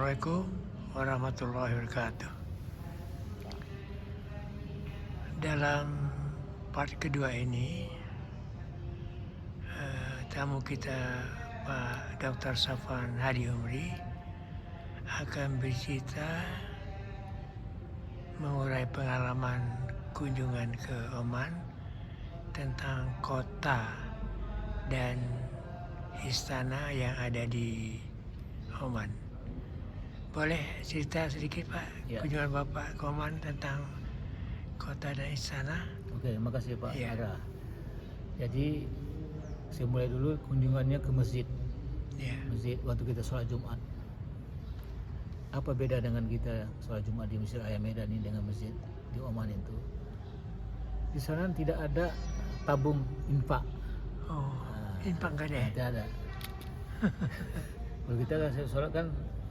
Assalamualaikum warahmatullahi wabarakatuh. Dalam part kedua ini, tamu kita Pak Dr. Safwan Hadi Umri akan bercerita mengurai pengalaman kunjungan ke Oman tentang kota dan istana yang ada di Oman. Boleh cerita sedikit Pak, Ya. kunjungan Bapak ke Oman tentang kota dan istana? Oke, makasih Pak Ya. Ara. Jadi saya mulai dulu kunjungannya ke masjid. Ya. Masjid waktu kita sholat Jumat. Apa beda dengan kita sholat Jumat di Masjid Raya Medan ini dengan masjid di Oman itu? Di sana tidak ada tabung infak. Oh, infak nggak ada ya? Tidak ada. Kalau kita saya sholat kan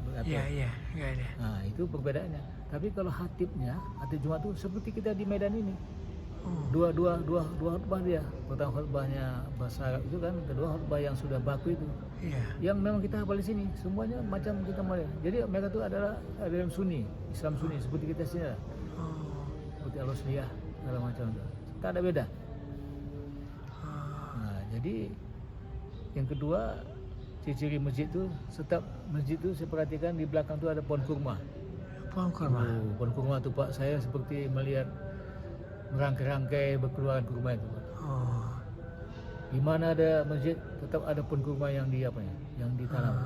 beratur. Iya, nggak ada. Nah itu perbedaannya. Tapi kalau hatib Jumat itu seperti kita di Medan ini. Oh, Dua khutbah dia. Pertama khutbahnya bahasa Arab itu kan, kedua khutbah yang sudah baku itu. iya. Yang memang kita hafal di sini, semuanya macam kita mulai. Jadi mereka itu adalah aliran Sunni, Islam Sunni seperti kita sini lah. Oh, Seperti Al-Wasliyah segala macam itu. Tak ada beda. Nah, jadi yang kedua ciri-ciri masjid itu, setiap masjid itu saya perhatikan di belakang itu ada pohon kurma. pohon kurma. Pohon kurma itu Pak, saya seperti melihat merangkai-rangkai berkeluaran kurma itu Pak. Oh, Di mana ada masjid tetap ada pohon kurma yang yang ditanam.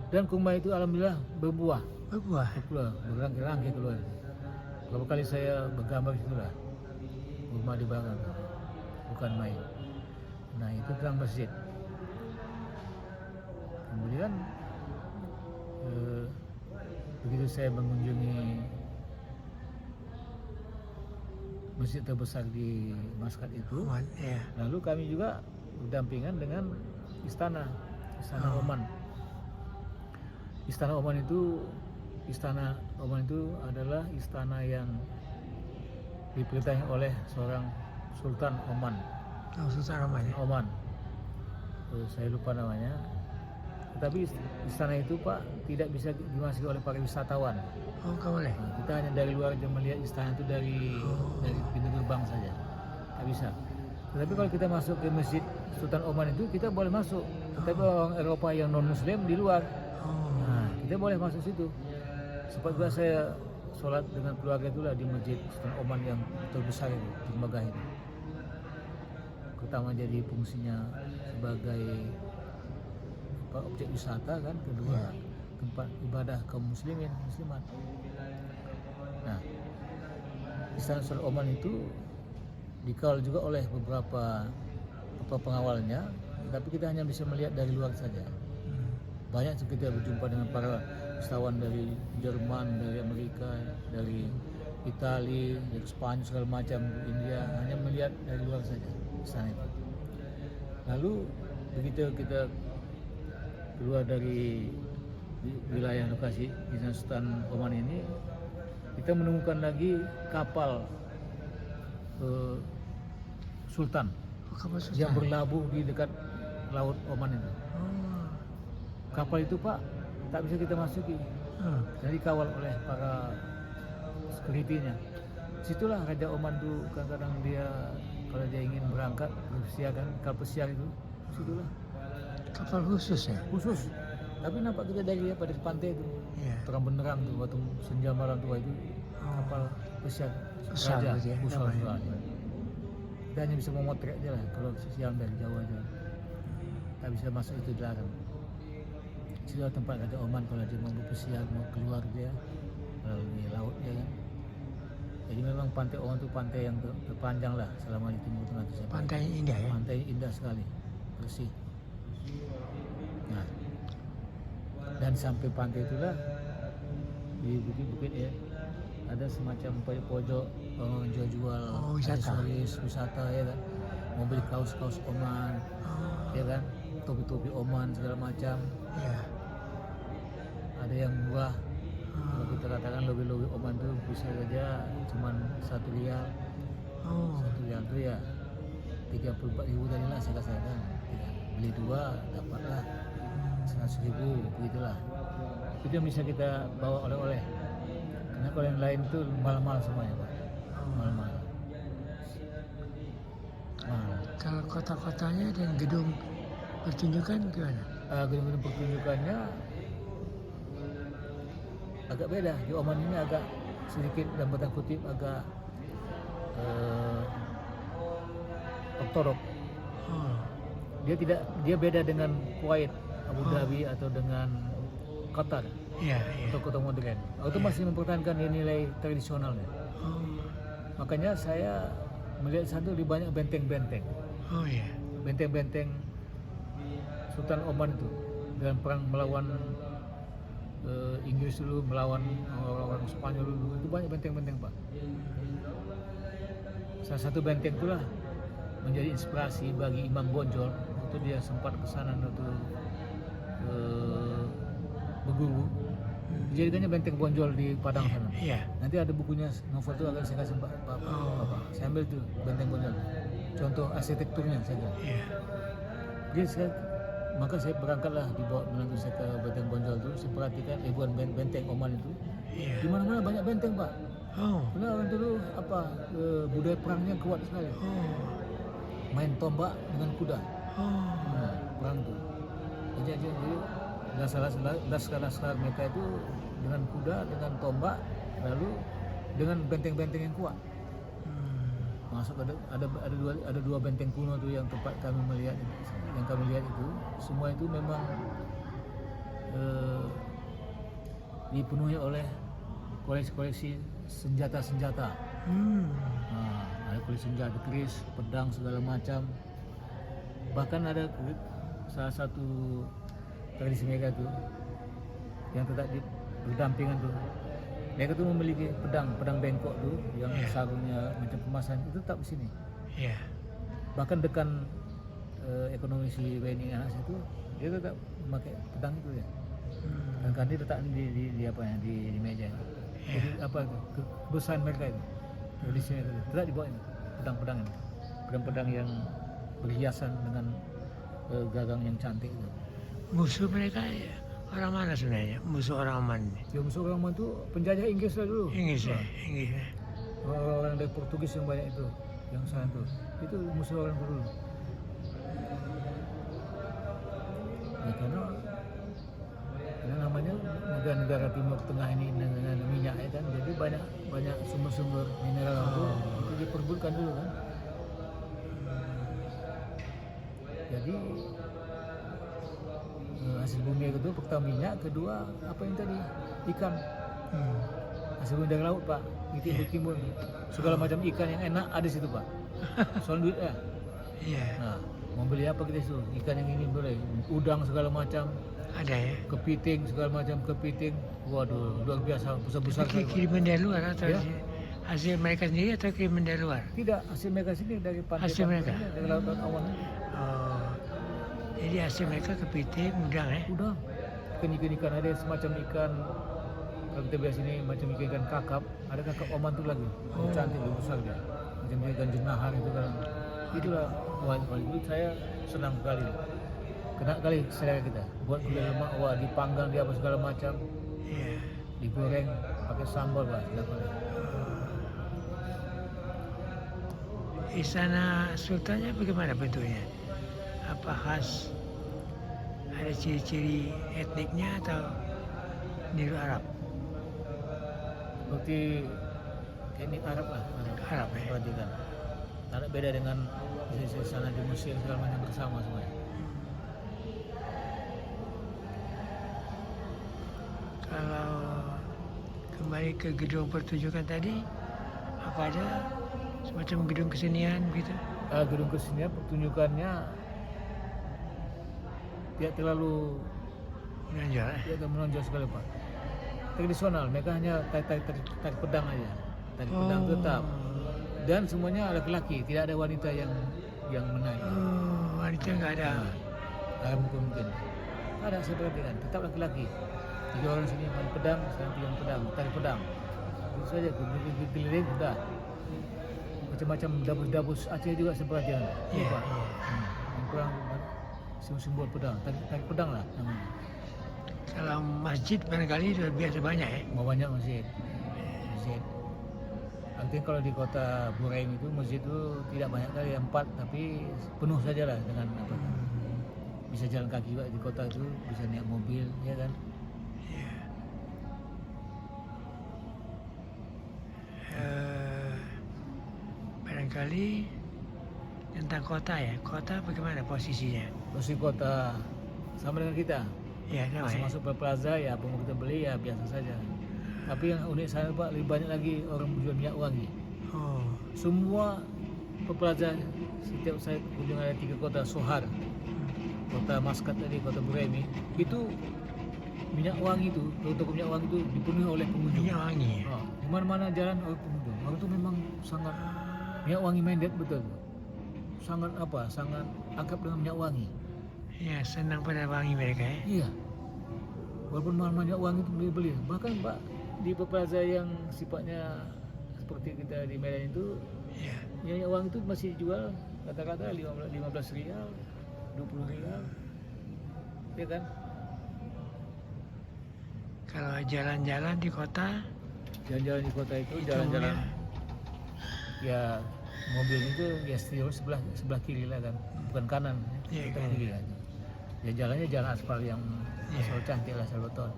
Dan kurma itu alhamdulillah berbuah, berbuah. keluar, berangkai-rangkai keluar. Berapa kali saya bergambar di situ lah, kurma di belakang, bukan main. Nah itu tentang masjid. Kemudian begitu saya mengunjungi masjid terbesar di Maskat itu, Oman, ya. lalu kami juga berdampingan dengan istana Oman. Istana Oman itu adalah istana yang diperintahi oleh seorang Sultan Oman. Oh, Sultan Oman. Oman. Saya lupa namanya. Tetapi istana itu Pak tidak bisa dimasuki oleh para wisatawan. Oh, nggak boleh. Nah, kita hanya dari luar aja melihat istana itu dari pintu gerbang saja. Tak bisa. Tetapi kalau kita masuk ke masjid Sultan Oman itu kita boleh masuk. Tetapi orang Eropa yang non Muslim di luar. Oh, Nah, kita boleh masuk situ. Sempat juga saya sholat dengan keluarga itulah di masjid Sultan Oman yang terbesar itu, di Megah itu. Pertama jadi fungsinya sebagai objek wisata kan, kedua tempat ibadah kaum muslimat. Nah, Istana Sultan Oman itu dikawal juga oleh beberapa pengawalnya, tapi kita hanya bisa melihat dari luar saja. Banyak kita berjumpa dengan para wisatawan dari Jerman, dari Amerika, dari Italia, dari Spanyol segala macam, India, hanya melihat dari luar saja istana itu. Lalu begitu kita keluar dari wilayah lokasi Istana Sultan Oman ini, kita menemukan lagi kapal Sultan kapal Sultan. yang berlabuh di dekat laut Oman itu. Oh, Kapal itu Pak tak bisa kita masuki, jadi kawal oleh para security-nya. Situlah Raja Oman tuh kadang-kadang dia kalau dia ingin berangkat bersiar kan, kapal pesiar itu, situlah kapal khusus ya? khusus. Tapi nampak kita dari pada pantai itu, Iya. terang benderang tuh waktu senja malam tua itu, kapal pesiar Besar Raja, berarti ya, besar namanya. sekali. Kita hanya bisa memotret aja lah kalau siang dari jauh aja. Tak bisa masuk, itu dilarang. Sudah tempat Raja Oman kalau dia mau berpesiar, mau keluar dia melalui laut dia kan. Jadi memang pantai Oman itu pantai yang terpanjang lah selama di Timur Tengah itu. Pantai indah ya? Pantai indah sekali, bersih. Nah, dan sampai pantai itulah di bukit-bukit ya, ada semacam pojok orang jual-jual wisata. aksesoris wisata ya kan, mau beli kaos-kaos Oman, ya kan, topi-topi Oman segala macam. Iya. Ada yang murah, kalau kita katakan lobi-lobi Oman itu bisa saja cuman 1 rial. Oh, 1 rial itu ya 34.000 tadi lah saya katakan. Beli 2 dapatlah 100.000 begitulah. Itu yang bisa kita bawa oleh-oleh. Karena kalau yang lain itu mahal-mahal semuanya Pak. Mahal-mahal. Mahal. Kalau kota-kotanya dan gedung pertunjukan gimana? Gedung-gedung pertunjukannya agak beda. Di Oman ini agak sedikit dalam tanda kutip agak ortodok. Oh, Dia beda dengan Kuwait, Abu Dhabi atau dengan Qatar iya, iya. atau kota modern. Itu masih mempertahankan nilai tradisionalnya. Oh, Makanya saya melihat satu di banyak benteng-benteng. oh iya. Benteng-benteng Sultan Oman itu dalam perang melawan Inggris dulu, melawan orang Spanyol dulu, itu banyak benteng-benteng Pak. Salah satu benteng itulah menjadi inspirasi bagi Imam Bonjol. Itu dia sempat ke sana untuk berguru. Dijadikannya benteng Bonjol di Padang sana. Iya. Nanti ada bukunya, novel itu akan saya kasih Bapak. Saya ambil tuh benteng Bonjol. Contoh arsitekturnya saja. Iya. Jadi maka saya berangkatlah dibawa menantu saya ke benteng Bonjol itu. Saya perhatikan ribuan benteng Oman itu. Iya. Di mana-mana banyak benteng Pak. Oh. Karena orang dulu budaya perangnya kuat sekali. Oh. Main tombak dengan kuda. Oh. Perang tuh. Jadi laskar mereka itu dengan kuda, dengan tombak, lalu dengan benteng-benteng yang kuat. Masuk ada dua benteng kuno tuh yang tempat kami melihat, yang kami lihat itu semua itu memang dipenuhi oleh koleksi senjata-senjata. Ada koleksi senjata keris, pedang segala macam. Bahkan ada salah satu tradisi mereka tuh yang tetap berdampingan tuh. Mereka tuh memiliki pedang bengkok tuh yang sarungnya macam kemasan itu tetap di sini. Iya. Bahkan dekan ekonomi si WNI anak saya itu dia tetap memakai pedang itu ya. Dan kan dia letakkan di meja. Jadi apa itu kebesaran mereka itu tradisinya itu tetap dibawa ini pedang-pedang yang berhiasan dengan gagang yang cantik itu. Musuh mereka ya, orang mana sebenarnya? Musuh orang Oman ini? Ya musuh orang Oman itu penjajah Inggris lah dulu. Inggris ya, Inggris ya. Orang dari Portugis yang banyak itu, yang sana itu musuh orang dulu. Ya, karena namanya negara-negara Timur Tengah ini dengan minyak ya kan, jadi banyak sumber-sumber mineral itu diperbutkan dulu kan. Jadi hasil bumi itu pertama minyak, kedua apa yang tadi ikan. Hasil bumi dari laut Pak, itu timur segala macam ikan yang enak ada di situ Pak. Soal duit ya. Iya. Nah, mau beli apa kita itu? Ikan yang ini boleh, udang segala macam, Ada ya. kepiting segala macam kepiting. Waduh, luar biasa besar-besar. Kiriman dari luar atau Ya. hasil mereka sendiri atau kiriman dari luar? Tidak, hasil mereka sini dari pantai. Hasil mereka? Dari lautan awan. Oh. Jadi hasil mereka kepiting, udang ya? Udang. Ikan ada semacam ikan. Kalau kita biasa ini macam ikan kakap, ada kakap Oman tuh lagi. Cantik, besar dia. Macam ikan jenahar itu kan. Itulah wah itu saya senang sekali. Kena kali selera kita. Buat gulai lemak, wah dipanggang dia apa segala macam. Iya. Digoreng pakai sambal Pak. Istana Sultannya bagaimana bentuknya? Apa khas? Ada ciri-ciri etniknya atau niru Arab? Seperti teknik Arab lah. Arab ya? Perhatikan. Karena beda dengan di sana di Mesir segala macam bersama semuanya. Kalau kembali ke gedung pertunjukan tadi, apa ada semacam gedung kesenian gitu? Gedung kesenian pertunjukannya tidak terlalu Menonjol ya? tidak menonjol sekali Pak. Tradisional, mereka hanya tarik pedang aja, tarik pedang tetap. Dan semuanya laki-laki, tidak ada wanita yang menaik. Oh, wanita nggak ada. Mungkin. Ada saya perhatikan, tetap laki-laki. 3 orang sini main pedang, sekarang 3 pedang, tarik pedang. Itu saja, keliling udah. Macam-macam dabus Aceh juga saya perhatikan. Iya. Yang kurang simbol pedang, tarik pedang lah namanya. Kalau masjid barangkali sudah biasa banyak ya. Mau banyak masjid. Artinya kalau di kota Buraim itu masjid itu tidak banyak kali, 4, tapi penuh saja lah dengan apa. Bisa jalan kaki juga di kota itu, bisa naik mobil, ya kan. Ya. Eh, barangkali tentang kota ya. Kota bagaimana posisinya? Terus di kota sama dengan kita. Ya, sama ya. Masuk plaza ya, apa mau kita beli ya biasa saja. Tapi yang unik sana Pak, lebih banyak lagi orang menjual minyak wangi. Oh, Semua plaza, setiap saya kunjung ada 3 kota, Sohar, kota Maskat tadi, kota Buraimi, itu minyak wangi itu, toko minyak wangi itu dipenuhi oleh pengunjung. minyak wangi ya. Oh, di mana-mana jalan oleh pengunjung. Orang itu memang sangat minyak wangi minded betul. Sangat akrab dengan minyak wangi. Ya, senang pada wangi mereka ya. Iya. Walaupun minyak wangi itu beli-beli. Bahkan Pak, di plaza yang sifatnya seperti kita di Medan itu, Ya. minyak wangi itu masih jual kata-kata 15 rial, 20 rial, ya kan? Kalau jalan-jalan di kota, Jalan-jalan di kota itu, Itu jalan-jalan, ya mobil itu ya sebelah kiri lah kan, bukan kanan, Iya, sebelah kan. kiri kan. Ya jalannya jalan aspal yang Iya. aspal cantik lah, aspal beton.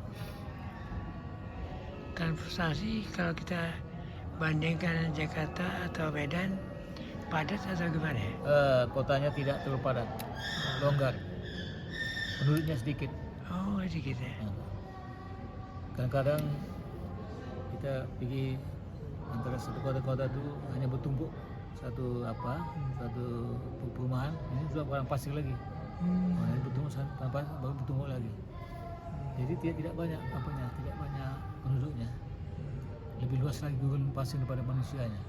transportasi kalau kita bandingkan Jakarta atau Medan, padat atau gimana ya? Kotanya tidak terlalu padat, longgar, penduduknya sedikit. Oh, sedikit ya. Kadang-kadang kita pergi antara satu kota-kota itu hanya bertumpuk satu perumahan, ini sudah barang pasir lagi. Ini bertumpuk baru bertumpuk lagi. Jadi tidak banyak tidak banyak penduduknya. Lebih luas lagi gurun pasir daripada manusianya.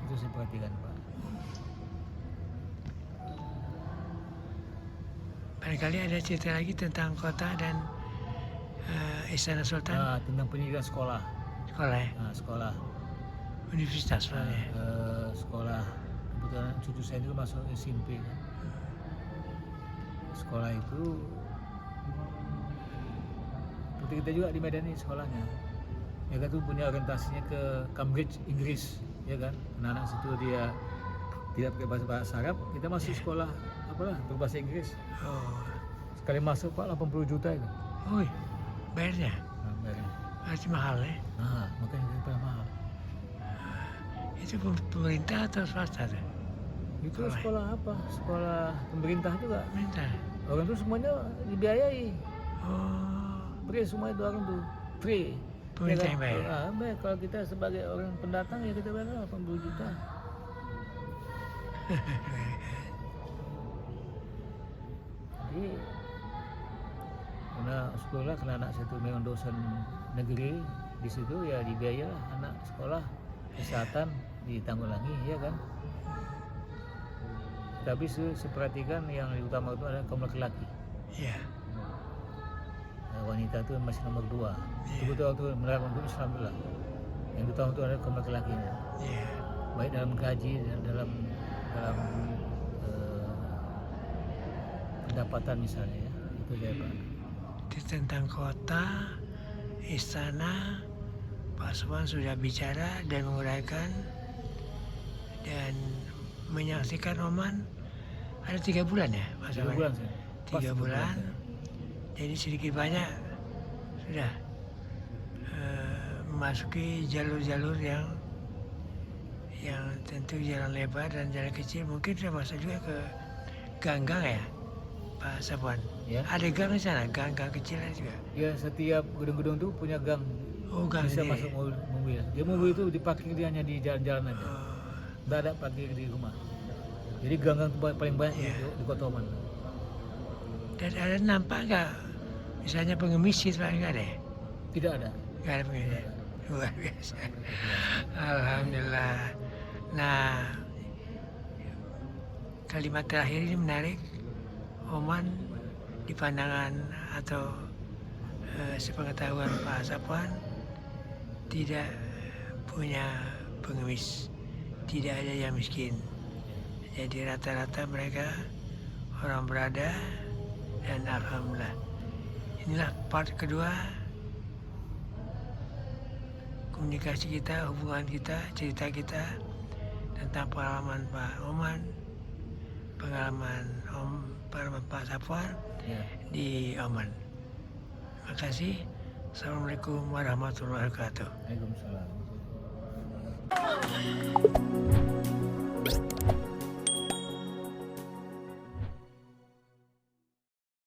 Itu saya perhatikan Pak. Barangkali ada cerita lagi tentang kota dan Istana Sultan, Tentang pendidikan sekolah. sekolah ya? Sekolah. Universitas Nah, ya? sekolah, kebetulan cucu saya itu masuk SMP kan. Sekolah itu seperti kita juga di Medan ini sekolahnya. Mereka tuh punya orientasinya ke Cambridge, Inggris, ya kan. Anak-anak situ dia tidak pakai bahasa Arab, kita masuk sekolah berbahasa Inggris. Oh, Sekali masuk Pak 80 juta itu. oi, bayarnya Bayarnya. masih mahal ya? Makanya kita mahal. Itu pemerintah atau swasta tuh? Itu sekolah apa? Sekolah pemerintah juga. Pemerintah. Orang tuh semuanya dibiayai. Oh, Free semua itu orang tuh. Free. Pemerintah Ya yang bayar? Baik. Kalau kita sebagai orang pendatang ya kita bayar 80 juta. Jadi karena anak saya itu memang dosen negeri di situ ya dibiayai lah anak sekolah kesehatan ditanggulangi ya kan. Tapi saya perhatikan yang utama itu adalah kaum laki-laki. Iya. Wanita itu masih nomor 2. Iya. Itu betul waktu menerapkan untuk Islam dulu lah. Yang utama itu adalah kaum laki-laki. Iya. Baik dalam gaji dan dalam pendapatan misalnya ya. Itu dia Pak. Itu tentang kota, istana, Pak Swan sudah bicara dan menguraikan dan menyaksikan Oman ada 3 bulan ya Pak 3 Swan? bulan saya. 3 bulan. Jadi sedikit banyak sudah memasuki jalur-jalur yang tentu jalan lebar dan jalan kecil, mungkin sudah masuk juga ke gang-gang ya Pak Safwan. Ya. Ada gang di sana, gang-gang kecil juga. Ya setiap gedung-gedung itu punya gang. Oh, gang Bisa sendiri. masuk mobil. Dia mobil itu diparkir dia hanya di jalan-jalan aja. Oh, Nggak ada parkir di rumah. Jadi gang-gang itu paling banyak Iya. di Kota Oman. dan ada nampak nggak misalnya pengemis itu nggak ada ya? Tidak ada. Nggak ada pengemis. Luar biasa. Alhamdulillah. Nah, kalimat terakhir ini menarik. Oman di pandangan atau sepengetahuan Pak Safwan tidak punya pengemis, tidak ada yang miskin. Jadi rata-rata mereka orang berada dan alhamdulillah Inilah part kedua komunikasi kita, hubungan kita, cerita kita tentang pengalaman Pak Oman, pengalaman Pak Safwan Ya. di Oman. Terima kasih. Assalamualaikum warahmatullahi wabarakatuh. Waalaikumsalam.